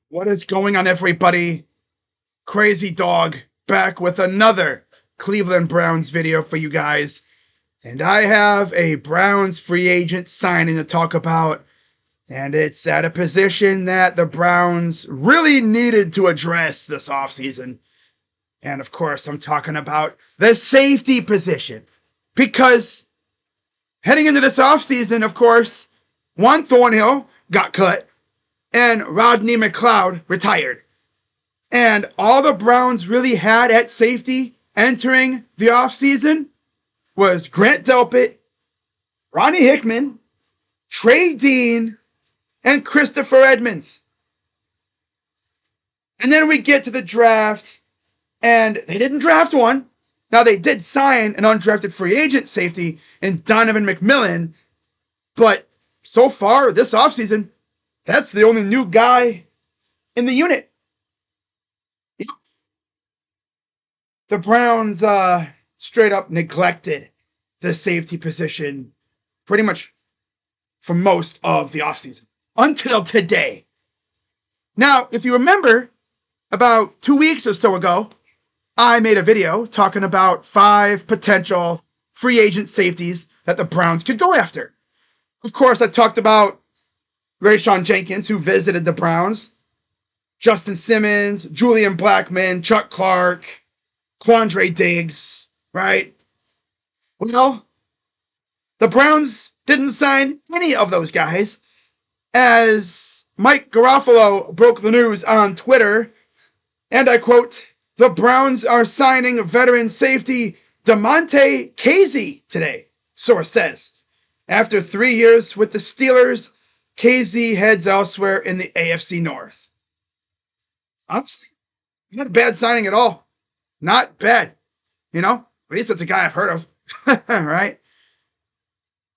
What is going on, everybody? Crazy Dog back with another Cleveland Browns video for you guys. And I have a Browns free agent signing to talk about. And it's at a position that the Browns really needed to address this offseason. And of course, I'm talking about the safety position. Because heading into this offseason, of course, Juan Thornhill got cut and Rodney McLeod retired. And all the Browns really had at safety entering the offseason was Grant Delpit, Ronnie Hickman, Trey Dean, and Christopher Edmonds. And then we get to the draft, and they didn't draft one. Now, they did sign an undrafted free agent safety in Donovan McMillan, but so far this offseason, that's the only new guy in the unit. The Browns straight up neglected the safety position pretty much for most of the offseason until today. Now, if you remember, about 2 weeks or so ago, I made a video talking about 5 potential free agent safeties that the Browns could go after. Of course, I talked about Rayshon Jenkins, who visited the Browns, Justin Simmons, Julian Blackmon, Chuck Clark, Quandre Diggs, right? Well, the Browns didn't sign any of those guys, as Mike Garofalo broke the news on Twitter, and I quote, "The Browns are signing veteran safety Damontae Kazee today," source says. After 3 years with the Steelers, Kazee heads elsewhere in the AFC North. Honestly, not a bad signing at all. Not bad. You know, at least it's a guy I've heard of. Right?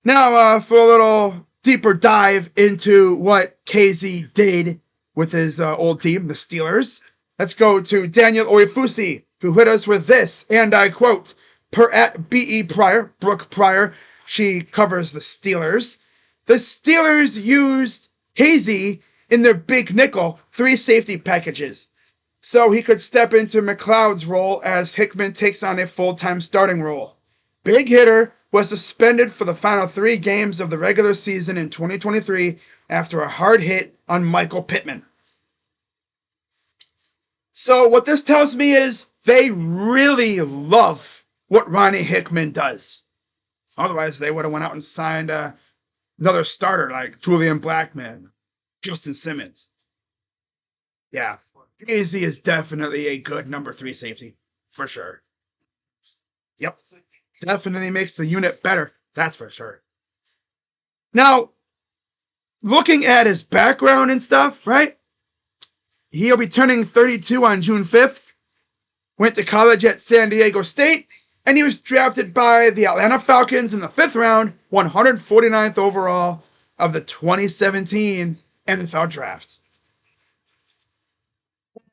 Now, for a little deeper dive into what Kazee did with his old team, the Steelers, let's go to Daniel Oyefusi, who hit us with this, and I quote, per at B.E. Pryor, Brooke Pryor, she covers the Steelers. The Steelers used Kazee in their big nickel 3 safety packages, so he could step into McLeod's role as Hickman takes on a full-time starting role. Big Hitter was suspended for the final 3 games of the regular season in 2023 after a hard hit on Michael Pittman. So what this tells me is they really love what Ronnie Hickman does. Otherwise, they would have went out and signed another starter like Julian Blackmon, Justin Simmons. Yeah, Kazee is definitely a good number 3 safety, for sure. Yep, definitely makes the unit better, that's for sure. Now, looking at his background and stuff, right? He'll be turning 32 on June 5th, went to college at San Diego State, and he was drafted by the Atlanta Falcons in the 5th round, 149th overall of the 2017 NFL Draft.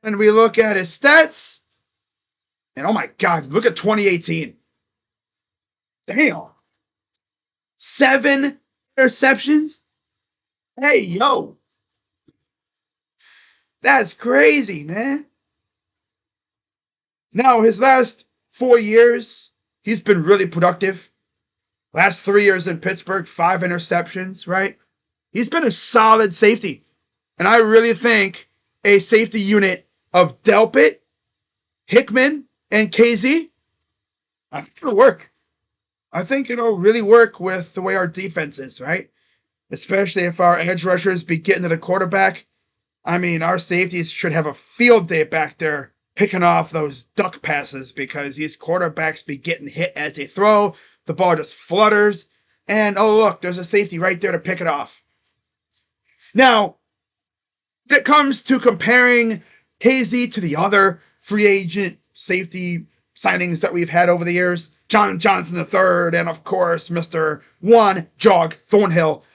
And we look at his stats, and oh my God, look at 2018. Damn. 7 interceptions? Hey, yo. That's crazy, man. Now, his last 4 years, he's been really productive. Last 3 years in Pittsburgh, 5 interceptions, right? He's been a solid safety. And I really think a safety unit of Delpit, Hickman, and Kazee, I think it'll work. I think it'll really work with the way our defense is, right? Especially if our edge rushers be getting to the quarterback. I mean, our safeties should have a field day back there picking off those duck passes because these quarterbacks be getting hit as they throw. The ball just flutters. And, oh, look, there's a safety right there to pick it off. Now, when it comes to comparing Kazee to the other free agent safety signings that we've had over the years, John Johnson III, and, of course, Mr. Juan Jog Thornhill,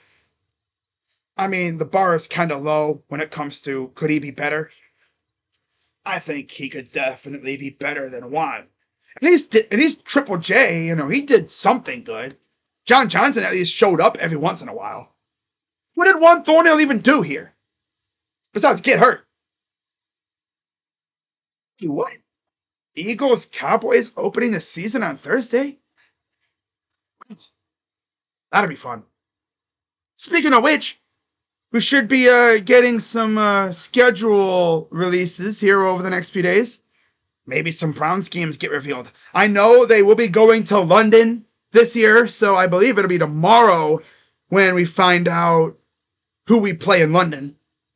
I mean, the bar is kind of low when it comes to could he be better? I think he could definitely be better than Juan. At least Triple J, he did something good. John Johnson at least showed up every once in a while. What did Juan Thornhill even do here? Besides, get hurt. What? Eagles Cowboys opening the season on Thursday? That'll be fun. Speaking of which, we should be getting some schedule releases here over the next few days. Maybe some Browns games get revealed. I know they will be going to London this year, so I believe it'll be tomorrow when we find out who we play in London.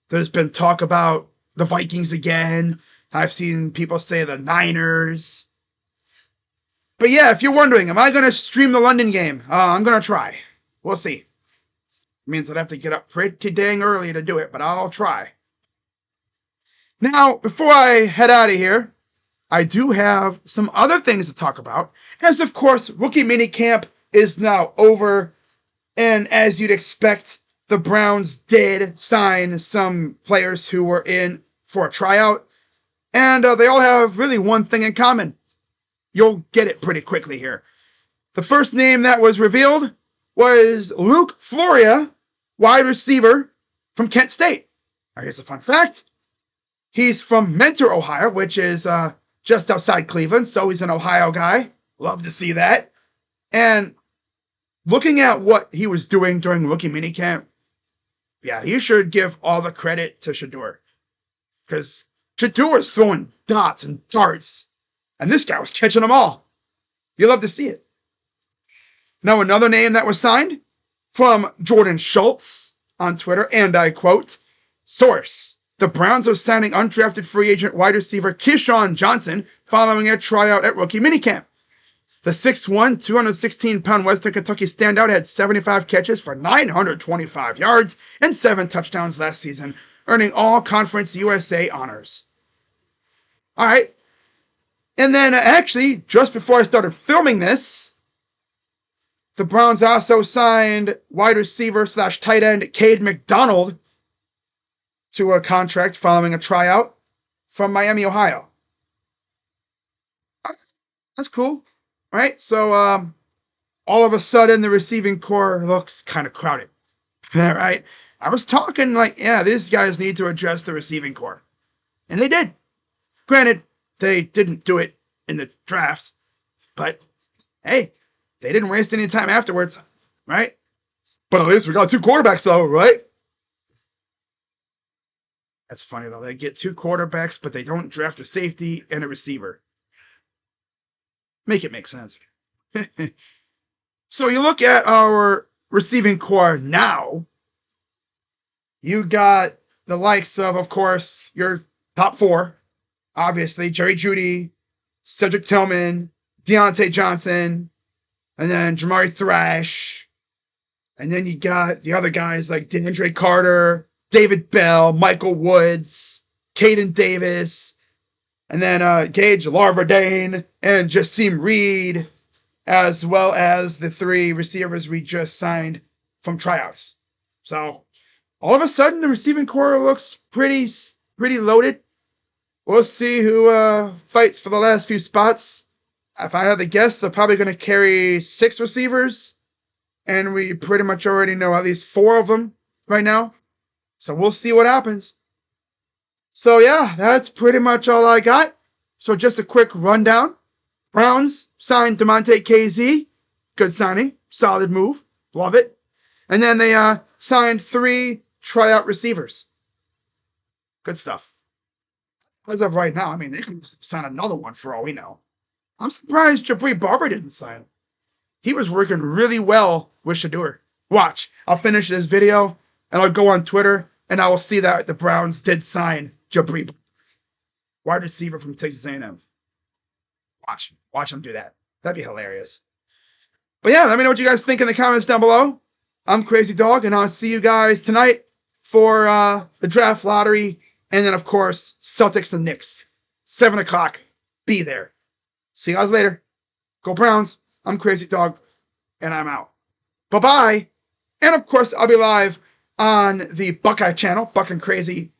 There's been talk about the Vikings again. I've seen people say the Niners. But yeah, if you're wondering, am I going to stream the London game? I'm going to try. We'll see. It means I'd have to get up pretty dang early to do it, but I'll try. Now, before I head out of here, I do have some other things to talk about. As of course, Rookie Minicamp is now over. And as you'd expect, the Browns did sign some players who were in for a tryout. And they all have really one thing in common. You'll get it pretty quickly here. The first name that was revealed was Luke Floria, wide receiver from Kent State. Now, here's a fun fact. He's from Mentor, Ohio, which is just outside Cleveland, so he's an Ohio guy. Love to see that. And looking at what he was doing during Rookie Minicamp, yeah, you should give all the credit to Shedeur. Because Shedeur throwing dots and darts, and this guy was catching them all. You love to see it. Now, another name that was signed from Jordan Schultz on Twitter, and I quote, source, the Browns are signing undrafted free agent wide receiver Keyshawn Johnson following a tryout at Rookie Minicamp. The 6'1", 216-pound Western Kentucky standout had 75 catches for 925 yards and 7 touchdowns last season, earning All-Conference USA honors. All right. And then actually, just before I started filming this, the Browns also signed wide receiver / tight end Cade McDonald to a contract following a tryout from Miami, Ohio. That's cool, right? So all of a sudden, the receiving core looks kind of crowded, right? I was talking like, yeah, these guys need to address the receiving core. And they did. Granted, they didn't do it in the draft, but hey, they didn't waste any time afterwards, right? But at least we got 2 quarterbacks, though, right? That's funny, though. They get 2 quarterbacks, but they don't draft a safety and a receiver. Make it make sense. So you look at our receiving core now, you got the likes of course, your top 4. Obviously, Jerry Jeudy, Cedric Tillman, Deontay Johnson, and then Jamari Thrash. And then you got the other guys like DeAndre Carter, David Bell, Michael Woods, Caden Davis, and then Gage Larverdane and Jasim Reed, as well as the 3 receivers we just signed from tryouts. So all of a sudden, the receiving core looks pretty loaded. We'll see who fights for the last few spots. If I had to guess, they're probably going to carry 6 receivers. And we pretty much already know at least 4 of them right now. So we'll see what happens. So yeah, that's pretty much all I got. So just a quick rundown. Browns signed Damontae Kazee. Good signing. Solid move. Love it. And then they signed 3 tryout receivers. Good stuff. As of right now, I mean, they can sign another one for all we know. I'm surprised Jabri Barber didn't sign. He was working really well with Shedeur. Watch, I'll finish this video, and I'll go on Twitter, and I will see that the Browns did sign Jabri, wide receiver from Texas A&M. Watch them do that. That'd be hilarious. But yeah, let me know what you guys think in the comments down below. I'm Crazy Dog, and I'll see you guys tonight for the draft lottery. And then, of course, Celtics and Knicks. 7 o'clock. Be there. See you guys later. Go Browns. I'm Crazy Dog, and I'm out. Bye-bye. And, of course, I'll be live on the Buckeye channel, Buck and Crazy,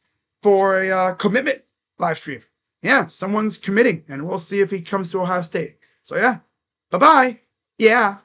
for a commitment live stream. Yeah, someone's committing, and we'll see if he comes to Ohio State. So, yeah. Bye-bye. Yeah.